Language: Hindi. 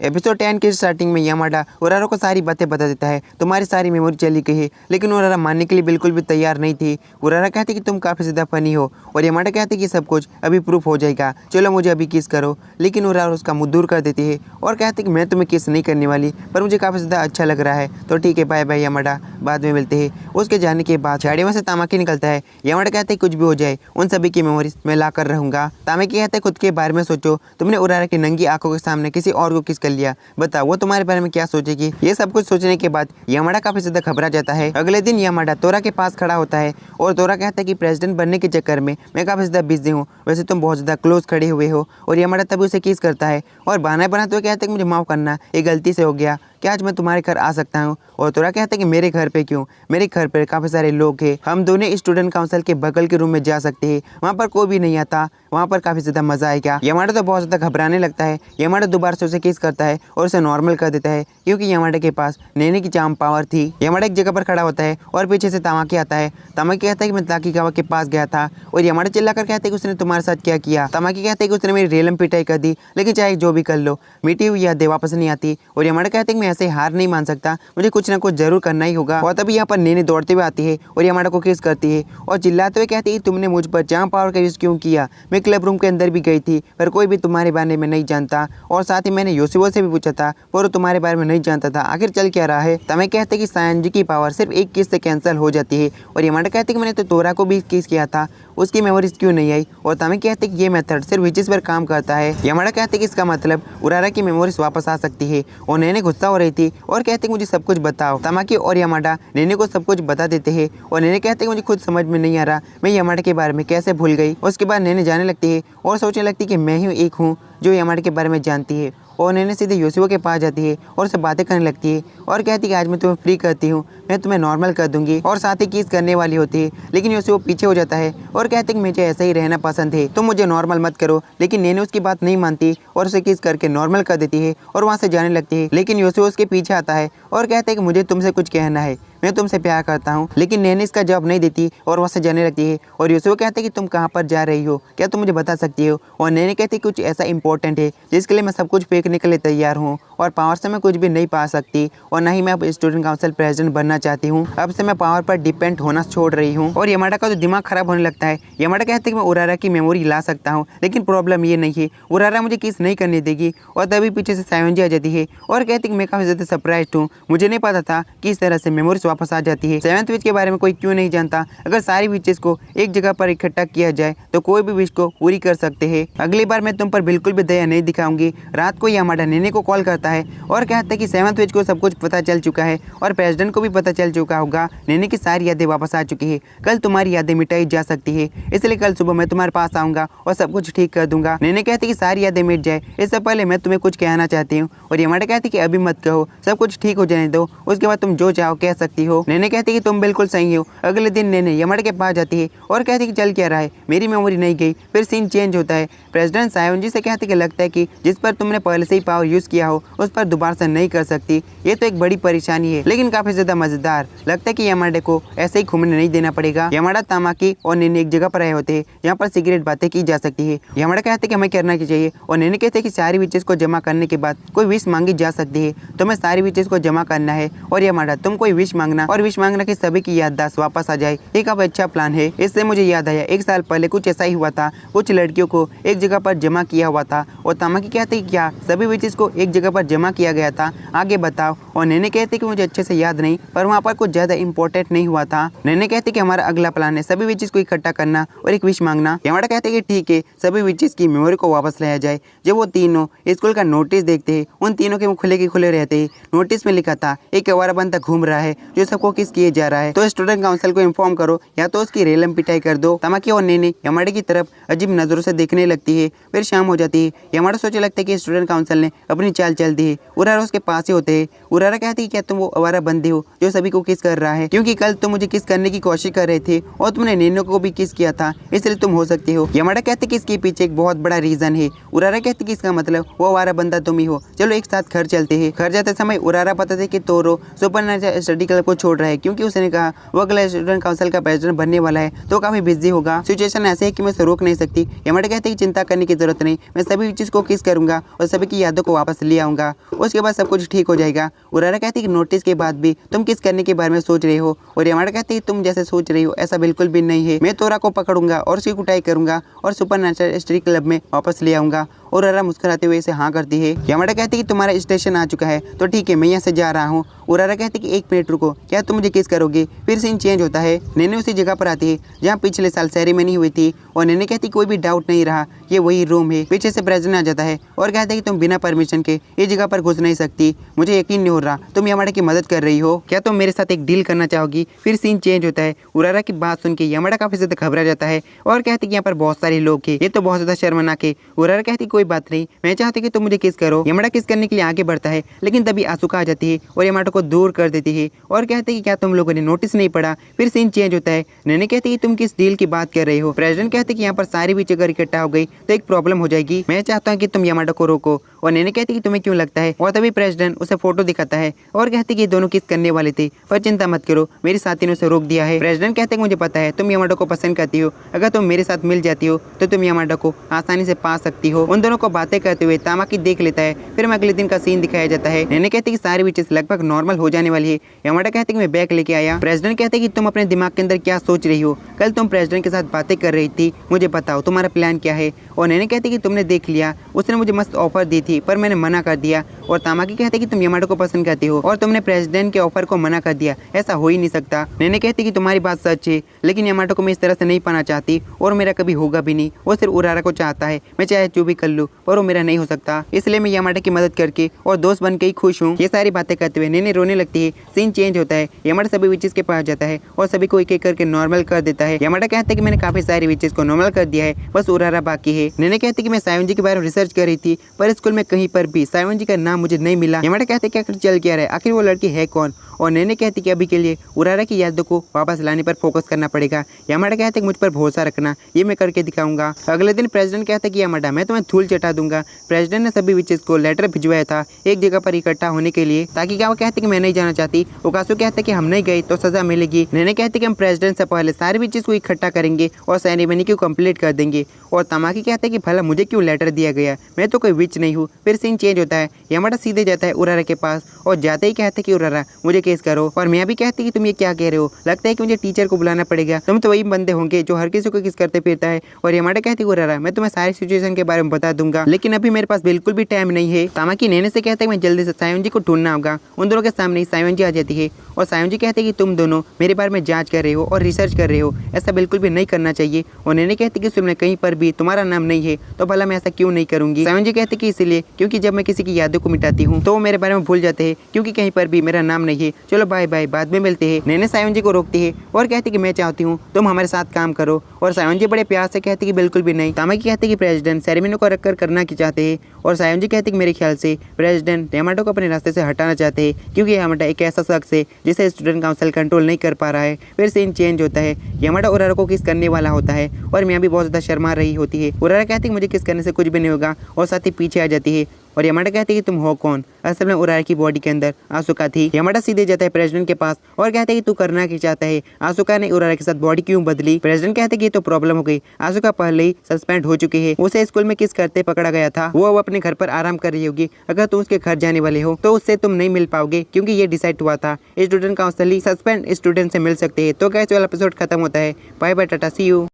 एपिसोड 10 की स्टार्टिंग में यामाडा उरारा को सारी बातें बता देता है। तुम्हारी सारी मेमोरी चली गई है, लेकिन उरारा मानने के लिए बिल्कुल भी तैयार नहीं थी। उरारा कहते कि तुम काफ़ी ज़्यादा फनी हो और यामाडा कहते कि सब कुछ अभी प्रूफ हो जाएगा, चलो मुझे अभी किस करो। लेकिन उरारा उसका मुँह दूर कर देती है और कहते कि मैं तुम्हें किस नहीं करने वाली, पर मुझे काफ़ी ज़्यादा अच्छा लग रहा है, तो ठीक है बाय बाय यामाडा, बाद में मिलते हैं। उसके जाने के बाद झाड़ियों से तामाकी निकलता है। यामाडा कहते कुछ भी हो जाए उन सभी की मेमोरीज मैं ला कर रहूँगा। तामाकी कहते खुद के बारे में सोचो, तुमने उरारा की नंगी आंखों के सामने किसी और को किस कर लिया, बताओ वो तुम्हारे बारे में क्या सोचेगी। ये सब कुछ सोचने के बाद यामाडा काफी ज्यादा घबरा जाता है। अगले दिन यामाडा तोरा के पास खड़ा होता है और तोरा कहता है कि प्रेसिडेंट बनने के चक्कर में मैं काफी ज्यादा बिजी हूँ, वैसे तुम बहुत ज्यादा क्लोज खड़े हुए हो। और यामाडा तभी उसे किस करता है और बहाना बनाते हुए कहते हैं कि मुझे माफ करना, ये गलती से हो गया, क्या आज मैं तुम्हारे घर आ सकता हूँ। और तोरा कहता है कि मेरे घर पे क्यों, मेरे घर पर काफ़ी सारे लोग हैं, हम दोनों स्टूडेंट काउंसिल के बगल के रूम में जा सकते हैं, वहाँ पर कोई भी नहीं आता, वहाँ पर काफ़ी ज़्यादा मज़ा आएगा। यामाडा तो बहुत ज़्यादा घबराने लगता है। यामाडा दोबारा से उसे किस करता है और उसे नॉर्मल कर देता है, क्योंकि यामाडा के पास नैने की चार्म पावर थी। यामाडा एक जगह पर खड़ा होता है और पीछे से तामाकी आता है। तामाकी कहता है कि मैं ताकीगावा के पास गया था और यामाडा चिल्लाकर कहता है कि उसने तुम्हारे साथ क्या किया। तामाकी कहता है कि उसने मेरी रेलम पिटाई कर दी, लेकिन चाहे जो भी कर लो मिटी हुई यादें वापस नहीं आती। और यामाडा कहते हैं कि मैं ऐसे हार नहीं मान सकता, मुझे कुछ ना कुछ जरूर करना ही होगा। और तभी यहाँ पर नैने दौड़ते हुए आती है और यामाडा को किस करती है और चिल्लाते हुए कहती है तुमने मुझ पर चार्म पावर का यूज़ क्यों किया। मैं क्लब रूम के अंदर भी गई थी, पर कोई भी तुम्हारे बारे में नहीं जानता, और साथ ही मैंने योशिबो से भी पूछा था, पर वो तुम्हारे बारे में नहीं जानता था। आखिर चल क्या रहा है। तमें कहते कि सायंजी की पावर सिर्फ एक किस से कैंसिल हो जाती है। और यामाडा कहते कि मैंने तो तोरा को भी किस किया था, उसकी मेमोरीज क्यों नहीं आई। और तमें कहते कि ये मेथड सिर्फ विचेस पर काम करता है। यामाडा कहते कि इसका मतलब उरारा की मेमोरीज वापस आ सकती है। और नैने गुस्सा हो रही थी और कहते मुझे सब कुछ बताओ। तामाकी और यामाडा नैने को सब कुछ बता देते हैं और नैने कहते मुझे खुद समझ में नहीं आ रहा मैं यामाडा के बारे में कैसे भूल गई। उसके बाद नैने जाने लगती है और सोचने लगती कि मैं ही एक हूँ जो यामाडा के बारे में जानती है। और नैने सीधे योशिबो के पास जाती है और उससे बातें करने लगती है और कहती है कि आज मैं तुम्हें फ्री करती हूँ, मैं तुम्हें नॉर्मल कर दूंगी, और साथ ही किस करने वाली होती है। लेकिन योशिबो पीछे हो जाता है और कहते हैं कि मुझे ऐसा ही रहना पसंद है, तुम मुझे नॉर्मल मत करो। लेकिन नैने उसकी बात नहीं मानती और उसे किस करके नॉर्मल कर देती है और वहाँ से जाने लगती है। लेकिन योशिबो उसके पीछे आता है और कहता है कि मुझे तुमसे कुछ कहना है, मैं तुमसे प्यार करता हूँ। लेकिन नैने इसका जवाब नहीं देती और वहाँ से जाने लगती है। और योशिबो कहते हैं कि तुम कहाँ पर जा रही हो, क्या तुम मुझे बता सकती हो। और नैने कहती कुछ ऐसा इंपॉर्टेंट है जिसके लिए मैं सब कुछ फेंकने के लिए तैयार हूँ, और पावर से मैं कुछ भी नहीं पा सकती, और ना ही मैं अब स्टूडेंट काउंसिल प्रेसिडेंट बनना चाहती हूँ। अब से मैं पावर पर डिपेंड होना छोड़ रही हूँ। और यामाडा का तो दिमाग खराब होने लगता है। यामाडा कहते हैं कि मैं उरारा की मेमोरी ला सकता हूँ, लेकिन प्रॉब्लम ये नहीं है, उरारा मुझे किस नहीं करने देगी। और तभी पीछे से सायोंजी आ जाती है और कहती है कि मैं काफ़ी ज़्यादा सरप्राइज्ड हूँ, मुझे नहीं पता था कि इस तरह से मेमोरीज वापस आ जाती है। सेवंथ विच के बारे में कोई क्यों नहीं जानता, अगर सारी विचेस को एक जगह पर इकट्ठा किया जाए तो कोई भी विश को पूरी कर सकते हैं। अगली बार मैं तुम पर बिल्कुल भी दया नहीं दिखाऊंगी। रात को यामाडा नैने को कॉल करता है और कहता है कि सेवंथ विच को सब कुछ पता चल चुका है और प्रेसिडेंट को भी पता चल चुका होगा, नैने की सारी यादें वापस आ चुकी है, कल तुम्हारी यादें मिटाई जा सकती है, इसलिए कल सुबह मैं तुम्हारे पास आऊंगा और सब कुछ ठीक कर दूंगा। नैने कहती कि सारी यादें मिट जाए, इससे पहले मैं तुम्हें कुछ कहना चाहती हूँ। और यामाडा कहती कि अभी मत कहो, सब कुछ ठीक हो जाने दो, उसके बाद तुम जो चाहो कह सकती हो। नैने कहती कि तुम बिल्कुल सही हो। अगले दिन नैने यामाडा के पास जाती है और कहती कि चल क्या रहा है, मेरी मेमोरी नहीं गई। फिर सीन चेंज होता है। प्रेसिडेंट सायोंजी से कहती कि लगता है कि जिस पर तुमने पहले से ही पावर यूज किया हो उस पर दोबारा से नहीं कर सकती, ये तो एक बड़ी परेशानी है, लेकिन काफी ज्यादा मजेदार। लगता है कि यामाडा को ऐसे ही घूमने नहीं देना पड़ेगा। यामाडा, तामाकी और नैने एक जगह पर आए होते हैं जहाँ पर सीक्रेट बातें की जा सकती है। यामाडा कहते हैं कि हमें करना चाहिए और नैने कहते हैं कि सारी विचेस को जमा करने के बाद कोई विश मांगी जा सकती है, तुम्हें सारी विचेस को जमा करना है। और यामाडा तुम कोई विश मांगना और विश मांगना कि सभी की याददाश्त वापस आ जाए, एक अब अच्छा प्लान है। इससे मुझे याद आया एक साल पहले कुछ ऐसा ही हुआ था, कुछ लड़कियों को एक जगह पर जमा किया हुआ था। और तामाकी कहते हैं क्या सभी विचेस को एक जगह पर जमा किया गया था, आगे बताओ। और नैने कहते कि मुझे अच्छे से याद नहीं, पर वहाँ पर कुछ ज्यादा इंपॉर्टेंट नहीं हुआ था। नैने कहते कि हमारा अगला प्लान है सभी विचेस को इकट्ठा करना और एक विश मांगना। यामाडा कहते कि ठीक है, सभी विचेस की मेमोरी को वापस लाया जाए। जब वो तीनों स्कूल का नोटिस देखते हैं, उन तीनों के मुंह खुले के खुले रहते हैं। नोटिस में लिखा था एक आवारा बंदा घूम रहा है जो सबको किस किए जा रहा है, तो स्टूडेंट काउंसिल को इन्फॉर्म करो या तो उसकी रेलम पिटाई कर दो। तामाकी और नैने यामाडा की तरफ अजीब नजरों से देखने लगती है। फिर शाम हो जाती है। यामाडा सोचने लगता है कि स्टूडेंट काउंसिल ने अपनी चाल चल दी है। उरारा उसके पास ही होते हैं। उरारा कहती है क्या तुम वो आवारा बंदी हो जो सभी को किस कर रहा है, क्योंकि कल तुम मुझे किस करने की कोशिश कर रहे थे और तुमने नैनो को भी किस किया था, इसलिए तुम हो सकते हो। यमाडा कहते कि इसके पीछे एक बहुत बड़ा रीजन है। उरारा कहते कि इसका मतलब वो हमारा बंदा तुम ही हो, चलो एक साथ घर चलते हैं। घर जाते समय उरारा पता था कि तोरो सुपर स्टडी क्लब को छोड़ रहा है, क्योंकि उसने कहा वो अगला स्टूडेंट काउंसिल का प्रेसिडेंट बनने वाला है, तो काफी बिजी होगा। सिचुएशन ऐसे है कि मैं उसे रोक नहीं सकती। यमाडा कहते कि चिंता करने की जरूरत नहीं, मैं सभी चीज को किस करूंगा और सभी की यादों को वापस ले आऊंगा, उसके बाद सब कुछ ठीक हो जाएगा। उरारा कहती कि नोटिस के बाद भी तुम किस करने के बारे में सोच रहे हो, और यमाडा कहती है तुम जैसे सोच रही हो ऐसा बिल्कुल भी नहीं है। मैं तोरा को पकड़ूंगा और उसकी कुटाई करूंगा और सुपर स्टडी क्लब में वापस ले आऊंगा। और उरारा मुस्कुराते हुए इसे हाँ करती है। यमाडा कहती है कि तुम्हारा स्टेशन आ चुका है, तो ठीक है मैं यहाँ से जा रहा हूँ। उरारा कहती है कि एक मिनट रुको, क्या तुम मुझे किस करोगे। फिर सीन चेंज होता है। नैने उसी जगह पर आती है जहाँ पिछले साल सेरेमनी हुई थी, और नैने कहती कोई भी डाउट नहीं रहा, ये वही रूम है। पीछे से प्रेसिडेंट आ जाता है और कहता है कि तुम बिना परमिशन के इस जगह पर घुस नहीं सकती, मुझे यकीन नहीं हो रहा तुम यमाडा की मदद कर रही हो, क्या तुम मेरे साथ एक डील करना चाहोगी। फिर सीन चेंज होता है। उरारा की बात सुन के यमाडा काफी ज्यादा घबरा जाता है और कहती कि यहाँ पर बहुत सारे लोग हैं, ये तो बहुत ज्यादा शर्मनाक है। उरारा कहती कोई बात नहीं, मैं चाहती कि तुम मुझे किस करो। यमाडा किस करने के लिए आगे बढ़ता है, लेकिन तभी आसुका आ जाती है और यमाडा को दूर कर देती है और कहती है कि क्या तुम लोगों ने नोटिस नहीं पड़ा। फिर सीन चेंज होता है। नैने कहती है कि तुम किस डील की बात कर रहे हो। प्रेसिडेंट कहते हैं कि यहाँ पर सारी बीच अगर इकट्ठा हो गई तो एक प्रॉब्लम हो जाएगी, मैं चाहता हूँ कि तुम यमाडा को रोको। और नैने कहती है कि तुम्हें क्यों लगता है। और तभी प्रेसिडेंट उसे फोटो दिखाता है और कहते हैं कि दोनों किस करने वाले थे, पर चिंता मत करो मेरी साथी ने उसे रोक दिया है। प्रेसिडेंट कहते हैं मुझे पता है तुम यमाडा को पसंद करती हो, अगर तुम मेरे साथ मिल जाती हो तो तुम यमाडा को आसानी से पा सकती हो। उन दोनों को बातें करते हुए तामाकी देख लेता है। फिर अगले दिन का सीन दिखाया जाता है। नैने कहते हैं कि सारी विचेस लगभग नॉर्मल हो जाने वाली है। यमाडा कहते हैं कि मैं बैग लेके आया। प्रेसिडेंट कहते हैं कि तुम अपने दिमाग के अंदर क्या सोच रही हो, कल तुम प्रेसिडेंट के साथ बातें कर रही थी, मुझे बताओ तुम्हारा प्लान क्या है। और नैने कहती है कि तुमने देख लिया, उसने मुझे मस्त ऑफर दी थी पर मैंने मना कर दिया। और तामाकी कहते हैं कि तुम यमाडा को पसंद करती हो और तुमने प्रेसिडेंट के ऑफर को मना कर दिया, ऐसा हो ही नहीं सकता। नैने कहती है कि तुम्हारी बात सच है, लेकिन यमाडा को मैं इस तरह से नहीं पाना चाहती और मेरा कभी होगा भी नहीं। वो सिर्फ उरारा को चाहता है, मैं चाहे जो भी कर लूँ पर वो मेरा नहीं हो सकता, इसलिए मैं यमाडा की मदद करके और दोस्त बन के ही खुश हूँ। ये सारी बातें करते हुए नैने रोने लगती है। सीन चेंज होता है। यमाडा सभी विचेस के पास जाता है और सभी को एक एक करके नॉर्मल कर देता है। यमाडा कहता है कि मैंने काफी सारी विचेस को नॉर्मल कर दिया है, बस उरारा बाकी है। नैने कहती है कि मैं सायोन जी के बारे में रिसर्च कर रही थी, पर स्कूल में कहीं पर भी सायोन जी का नाम मुझे नहीं मिला। यमाडा कहते कि आखिर चल क्या रहा है, आखिर वो लड़की है कौन। और नैने कहती कि अभी के लिए उरारा की यादों को वापस लाने पर फोकस करना पड़ेगा। यमाडा कहते कि मुझ पर भरोसा रखना, ये मैं करके दिखाऊंगा। अगले दिन प्रेसिडेंट कहता कि यमाडा मैं तुम्हें धूल चटा दूंगा। प्रेसिडेंट ने सभी विचेस को लेटर भिजवाया था एक जगह पर इकट्ठा होने के लिए, ताकि क्या वो कहते कि मैं नहीं जाना चाहती। ओकासु कहते कि हम नहीं गए तो सजा मिलेगी। नैने कहते कि हम प्रेसिडेंट से पहले सारी विचेस को इकट्ठा करेंगे और सेरेमनी को कंप्लीट कर देंगे। और तामाकी कहते कि भला मुझे क्यों लेटर दिया गया, मैं तो कोई विच नहीं हूँ। फिर सीन चेंज होता है। यमाडा सीधे जाता है उरारा के पास और जाते ही कहते कि उरारा मुझे केस करो। और मैं भी कहती कि तुम ये क्या कह रहे हो, लगता है कि मुझे टीचर को बुलाना पड़ेगा, तुम तो वही बंदे होंगे जो हर किसी को किस करते फिरता है। और यमाडा कहती उरारा मैं तुम्हें सारी सिचुएशन के बारे में बता दूंगा, लेकिन अभी मेरे पास बिल्कुल भी टाइम नहीं है। तामाकी नैने से कहता है मैं जल्दी से सायोन जी को ढूंढना होगा। उन दोनों के सामने ही सायोन जी आ जाती है और सायोन जी कहते हैं कि तुम दोनों मेरे बारे में जांच कर रहे हो और रिसर्च कर रहे हो, ऐसा बिल्कुल भी नहीं करना चाहिए। और नैने कहती कि सुनने कहीं पर भी तुम्हारा नाम नहीं है, तो भला मैं ऐसा क्यों नहीं करूंगी। सायोन जी कहते कि इसलिए क्योंकि जब मैं किसी की यादों को मिटाती हूँ तो वो मेरे बारे में भूल जाते हैं, क्योंकि कहीं पर भी मेरा नाम नहीं है। चलो बाय बाय, बाद में मिलते हैं। नैने सायोन जी को रोकती है और कहती कि मैं चाहती हूँ तुम हमारे साथ काम करो। और सायोन जी बड़े प्यार से कहती कि बिल्कुल भी नहीं। तामाकी कहती कि प्रेसिडेंट सेरेमनी को रखकर करना की चाहते हैं। और सायोन जी कहती कि मेरे ख्याल से प्रेसिडेंट यमाडा को अपने रास्ते से हटाना चाहते हैं, क्योंकि यमाडा एक ऐसा शख्स है जिसे स्टूडेंट काउंसिल कंट्रोल नहीं कर पा रहा है। फिर सीन चेंज होता है। यमाडा उरारा को किस करने वाला होता है और मियाँ भी बहुत ज्यादा शर्मा रही होती है। उरारा कहती कि मुझे किस करने से कुछ भी नहीं होगा और साथ ही पीछे आ जाती है। और यमाडा कहती है कि तुम हो कौन। असल में उरारा की बॉडी के अंदर आसुका थी। यमाडा सीधे जाता है प्रेसिडेंट के पास और कहता है कि तू करना क्या चाहता है, आसुका ने उरारा के साथ बॉडी क्यों बदली। प्रेसिडेंट कहते हैं कि ये तो प्रॉब्लम हो गई, आसुका पहले ही सस्पेंड हो चुकी है, उसे स्कूल में किस करते पकड़ा गया था, वो अब अपने घर पर आराम कर रही होगी। अगर तुम उसके घर जाने वाले हो तो उससे तुम नहीं मिल पाओगे, क्योंकि ये डिसाइड हुआ था स्टूडेंट काउंसिल ही सस्पेंड स्टूडेंट से मिल सकते हैं। तो कैसे वाला एपिसोड खत्म होता है। Bye bye, tata, see you.